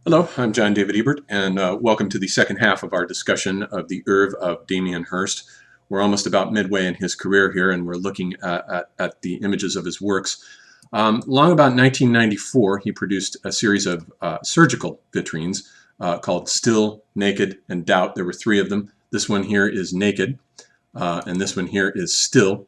Hello, I'm John David Ebert, and welcome to the second half of our discussion of the oeuvre of Damien Hirst. We're almost about midway in his career here, and we're looking at the images of his works. Long about 1994, he produced a series of surgical vitrines called Still, Naked, and Doubt. There were three of them. This one here is Naked, and this one here is Still.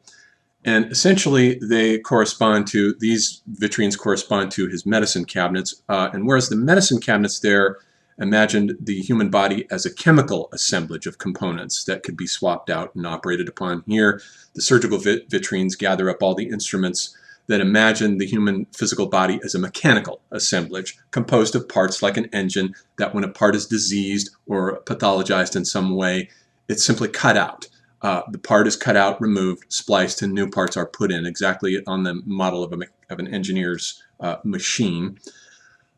And essentially, these vitrines correspond to his medicine cabinets. And whereas the medicine cabinets there imagined the human body as a chemical assemblage of components that could be swapped out and operated upon, here the surgical vitrines gather up all the instruments that imagine the human physical body as a mechanical assemblage composed of parts like an engine that when a part is diseased or pathologized in some way, it's simply cut out. The part is cut out, removed, spliced, and new parts are put in exactly on the model of an engineer's machine.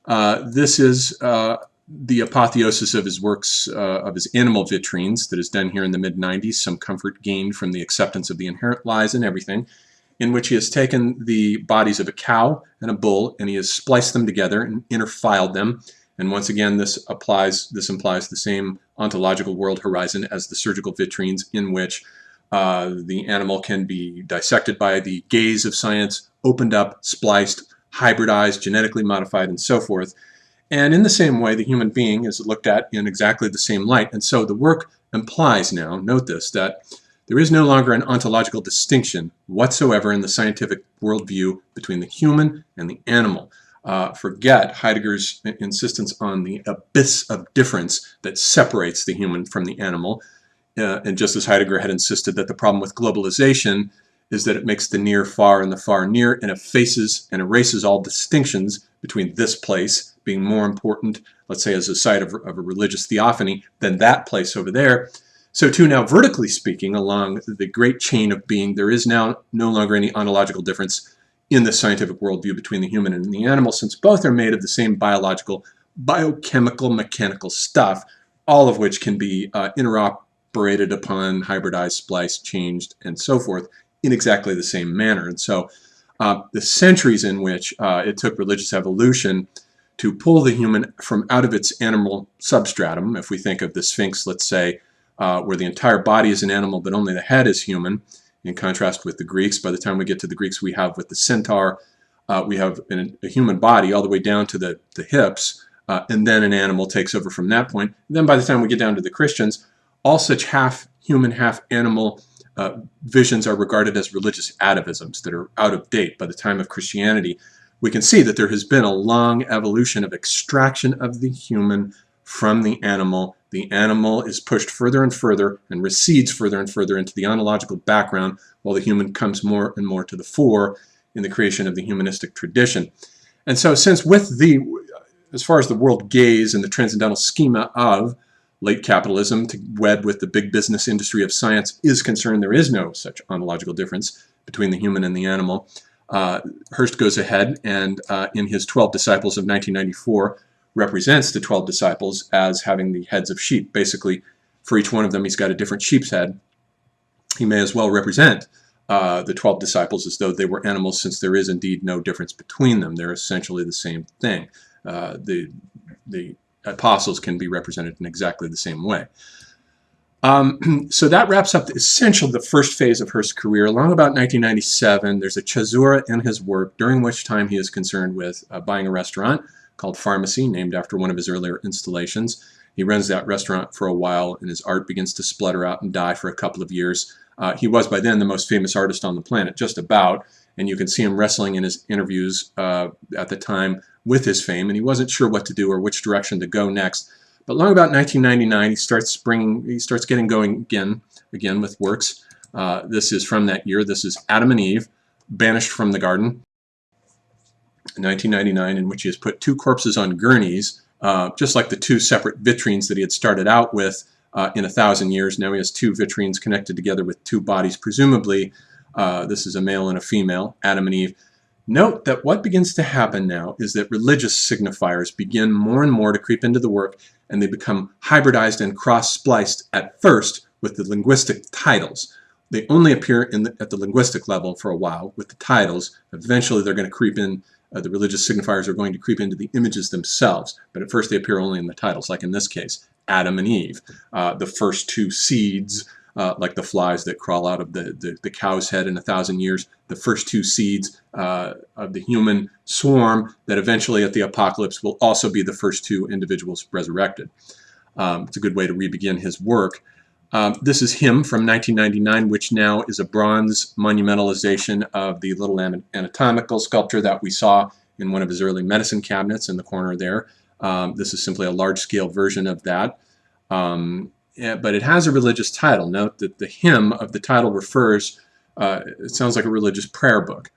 This is the apotheosis of his works, of his animal vitrines that is done here in the mid-90s, some comfort gained from the acceptance of the inherent lies in everything, in which he has taken the bodies of a cow and a bull and he has spliced them together and interfiled them. And once again, this implies the same ontological world horizon as the surgical vitrines, in which the animal can be dissected by the gaze of science, opened up, spliced, hybridized, genetically modified, and so forth. And in the same way, the human being is looked at in exactly the same light. And so the work implies now, note this, that there is no longer an ontological distinction whatsoever in the scientific worldview between the human and the animal. Forget Heidegger's insistence on the abyss of difference that separates the human from the animal. And just as Heidegger had insisted that the problem with globalization is that it makes the near far and the far near and effaces and erases all distinctions between this place being more important, let's say as a site of a religious theophany, than that place over there. So too now, vertically speaking, along the great chain of being, there is now no longer any ontological difference in the scientific worldview between the human and the animal, since both are made of the same biological, biochemical, mechanical stuff, all of which can be interoperated upon, hybridized, spliced, changed, and so forth in exactly the same manner. And so the centuries in which it took religious evolution to pull the human from out of its animal substratum, if we think of the Sphinx, let's say, where the entire body is an animal but only the head is human, in contrast with the Greeks. By the time we get to the Greeks, we have with the centaur, we have a human body all the way down to the hips, and then an animal takes over from that point. And then by the time we get down to the Christians, all such half-human, half-animal visions are regarded as religious atavisms that are out of date. By the time of Christianity, we can see that there has been a long evolution of extraction of the human from the animal. The animal is pushed further and further and recedes further and further into the ontological background, while the human comes more and more to the fore in the creation of the humanistic tradition. And so since as far as the world gaze and the transcendental schema of late capitalism to wed with the big business industry of science is concerned, there is no such ontological difference between the human and the animal. Hirst goes ahead and in his 12 Disciples of 1994, represents the 12 disciples as having the heads of sheep. Basically, for each one of them, he's got a different sheep's head. He may as well represent the 12 disciples as though they were animals, since there is indeed no difference between them. They're essentially the same thing. The apostles can be represented in exactly the same way. So that wraps up the first phase of Hirst's career. Along about 1997, there's a caesura in his work, during which time he is concerned with buying a restaurant called Pharmacy, named after one of his earlier installations. He runs that restaurant for a while, and his art begins to splutter out and die for a couple of years. He was by then the most famous artist on the planet, just about, and you can see him wrestling in his interviews at the time with his fame, and he wasn't sure what to do or which direction to go next. But long about 1999, he starts getting going again with works. This is from that year. This is Adam and Eve, Banished from the Garden, 1999, in which he has put two corpses on gurneys, just like the two separate vitrines that he had started out with in 1,000 years. Now he has two vitrines connected together with two bodies, presumably. This is a male and a female, Adam and Eve. Note that what begins to happen now is that religious signifiers begin more and more to creep into the work, and they become hybridized and cross-spliced at first with the linguistic titles. They only appear at the linguistic level for a while with the titles. Eventually they're going to creep in the religious signifiers are going to creep into the images themselves, but at first they appear only in the titles, like in this case, Adam and Eve. The first two seeds, like the flies that crawl out of the cow's head in 1,000 years, the first two seeds of the human swarm that eventually at the apocalypse will also be the first two individuals resurrected. It's a good way to re-begin his work. This is him from 1999, which now is a bronze monumentalization of the little anatomical sculpture that we saw in one of his early medicine cabinets in the corner there. This is simply a large-scale version of that. But it has a religious title. Note that the hymn of the title refers, it sounds like a religious prayer book.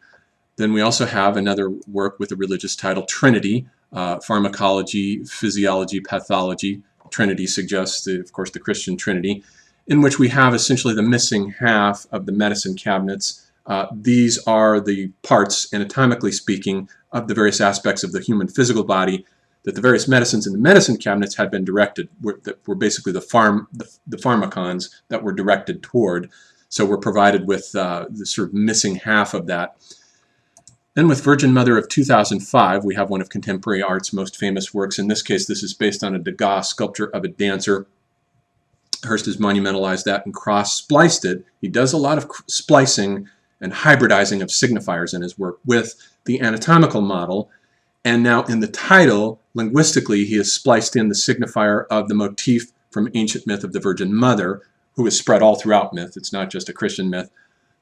Then we also have another work with a religious title, Trinity, Pharmacology, Physiology, Pathology. Trinity suggests, of course, the Christian Trinity, in which we have essentially the missing half of the medicine cabinets. These are the parts, anatomically speaking, of the various aspects of the human physical body that the various medicines in the medicine cabinets had been directed, that were basically the pharmacons that were directed toward. So we're provided with the sort of missing half of that. Then with Virgin Mother of 2005, we have one of contemporary art's most famous works. In this case, this is based on a Degas sculpture of a dancer. Hirst has monumentalized that and cross-spliced it. He does a lot of splicing and hybridizing of signifiers in his work with the anatomical model. And now in the title, linguistically, he has spliced in the signifier of the motif from ancient myth of the Virgin Mother, who is spread all throughout myth. It's not just a Christian myth.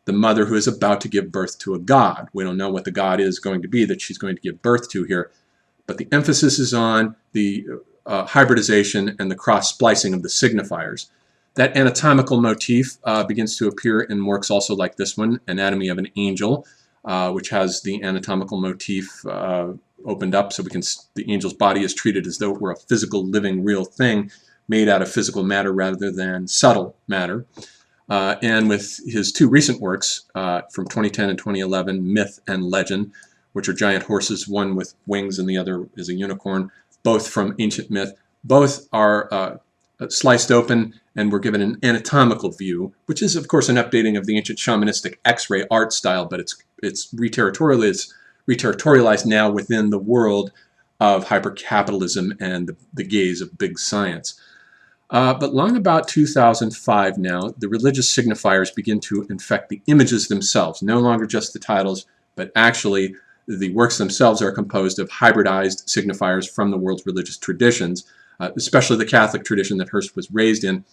The mother who is about to give birth to a god. We don't know what the god is going to be that she's going to give birth to here. But the emphasis is on the hybridization and the cross-splicing of the signifiers. That anatomical motif begins to appear in works also like this one, Anatomy of an Angel, which has the anatomical motif opened up so the angel's body is treated as though it were a physical, living, real thing made out of physical matter rather than subtle matter. And with his two recent works from 2010 and 2011, Myth and Legend, which are giant horses, one with wings and the other is a unicorn, both from ancient myth. Both are sliced open and we're given an anatomical view, which is, of course, an updating of the ancient shamanistic X-ray art style, but it's reterritorialized now within the world of hypercapitalism and the gaze of big science. But long about 2005 now, the religious signifiers begin to infect the images themselves, no longer just the titles, but actually the works themselves are composed of hybridized signifiers from the world's religious traditions, especially the Catholic tradition that Hirst was raised in.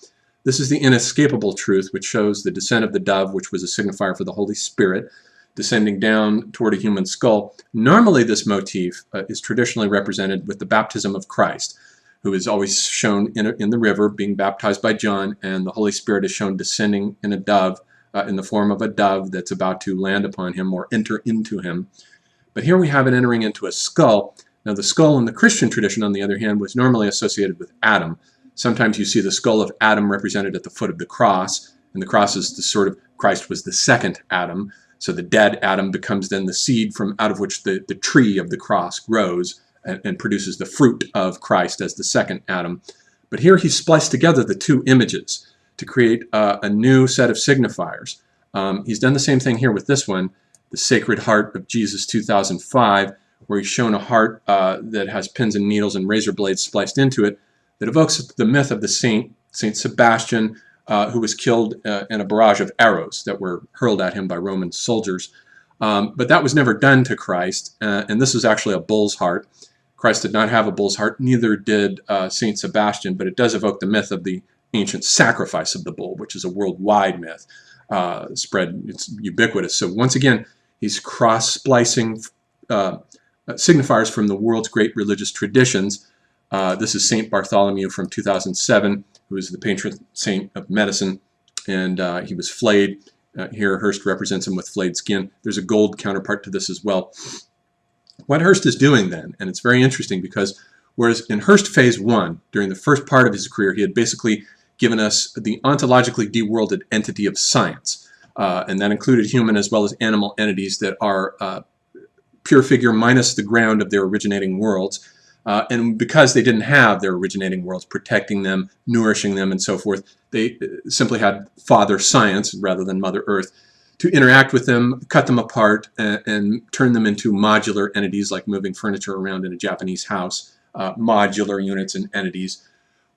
This is the inescapable truth which shows the descent of the dove, which was a signifier for the Holy Spirit, descending down toward a human skull. Normally this motif is traditionally represented with the baptism of Christ, who is always shown in the river being baptized by John, and the Holy Spirit is shown descending in a dove, in the form of a dove that's about to land upon him or enter into him. But here we have it entering into a skull. Now the skull in the Christian tradition, on the other hand, was normally associated with Adam. Sometimes you see the skull of Adam represented at the foot of the cross, and the cross is the sort of, Christ was the second Adam, so the dead Adam becomes then the seed from out of which the tree of the cross grows and produces the fruit of Christ as the second Adam. But here he spliced together the two images to create a new set of signifiers. He's done the same thing here with this one, the Sacred Heart of Jesus 2005, where he's shown a heart that has pins and needles and razor blades spliced into it that evokes the myth of the Saint Sebastian, who was killed in a barrage of arrows that were hurled at him by Roman soldiers. But that was never done to Christ, and this is actually a bull's heart. Christ did not have a bull's heart, neither did Saint Sebastian, but it does evoke the myth of the ancient sacrifice of the bull, which is a worldwide myth, it's ubiquitous. So once again, he's cross-splicing signifiers from the world's great religious traditions. This is Saint Bartholomew from 2007, who is the patron saint of medicine, and he was flayed. Here Hirst represents him with flayed skin. There's a gold counterpart to this as well. What Hirst is doing then, and it's very interesting because whereas in Hirst phase 1, during the first part of his career, he had basically given us the ontologically deworlded entity of science, and that included human as well as animal entities that are pure figure minus the ground of their originating worlds. And because they didn't have their originating worlds protecting them, nourishing them, and so forth, they simply had Father Science rather than Mother Earth to interact with them, cut them apart, and turn them into modular entities like moving furniture around in a Japanese house, modular units and entities.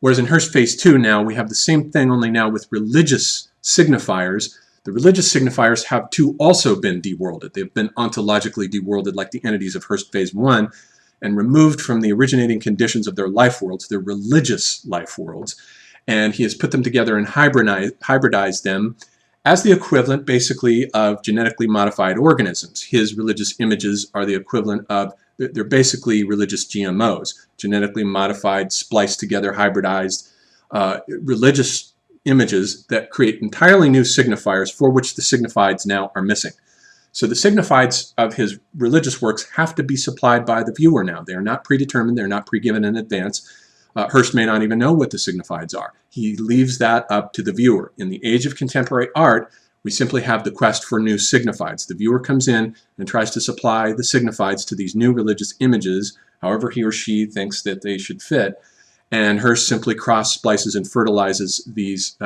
Whereas in Hirst phase 2 now, we have the same thing, only now with religious signifiers. The religious signifiers have too also been deworlded. They've been ontologically deworlded like the entities of Hirst phase 1 and removed from the originating conditions of their life worlds, their religious life worlds. And he has put them together and hybridized them as the equivalent, basically, of genetically modified organisms. His religious images are the equivalent of, they're basically religious GMOs, genetically modified, spliced together, hybridized religious images that create entirely new signifiers for which the signifieds now are missing. So the signifieds of his religious works have to be supplied by the viewer now. They are not predetermined, they're not pre-given in advance. Hirst may not even know what the signifieds are. He leaves that up to the viewer. In the age of contemporary art, we simply have the quest for new signifieds. The viewer comes in and tries to supply the signifieds to these new religious images, however he or she thinks that they should fit. And Hirst simply cross-splices and fertilizes these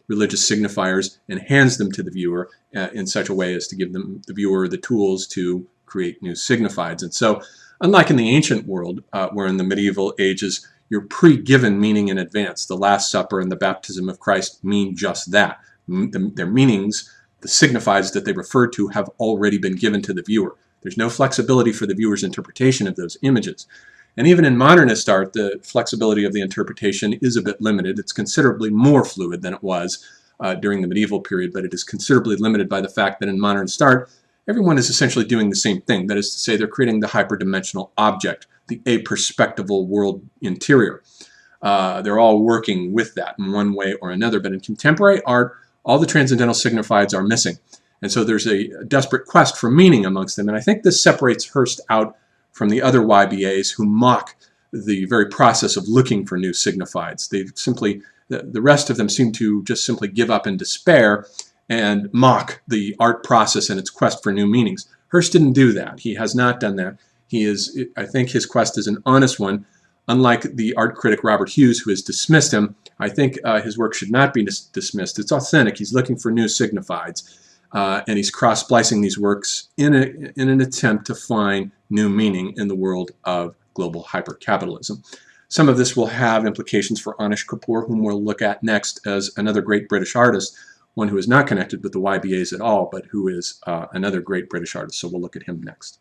religious signifiers and hands them to the viewer in such a way as to give the viewer the tools to create new signifieds. And so, unlike in the ancient world, where in the medieval ages, you're pre-given meaning in advance. The Last Supper and the baptism of Christ mean just that. Their meanings, the signifieds that they refer to, have already been given to the viewer. There's no flexibility for the viewer's interpretation of those images. And even in modernist art, the flexibility of the interpretation is a bit limited. It's considerably more fluid than it was during the medieval period, but it is considerably limited by the fact that in modernist art, everyone is essentially doing the same thing. That is to say, they're creating the hyperdimensional object, the aperspectival world interior. They're all working with that in one way or another. But in contemporary art, all the transcendental signifieds are missing. And so there's a desperate quest for meaning amongst them. And I think this separates Hirst out from the other YBAs who mock the very process of looking for new signifieds. They simply, the rest of them seem to just simply give up in despair and mock the art process and its quest for new meanings. Hirst didn't do that. He has not done that. I think his quest is an honest one. Unlike the art critic Robert Hughes, who has dismissed him, I think his work should not be dismissed. It's authentic. He's looking for new signifieds, and he's cross-splicing these works in an attempt to find new meaning in the world of global hypercapitalism. Some of this will have implications for Anish Kapoor, whom we'll look at next as another great British artist, one who is not connected with the YBAs at all, but who is another great British artist. So we'll look at him next.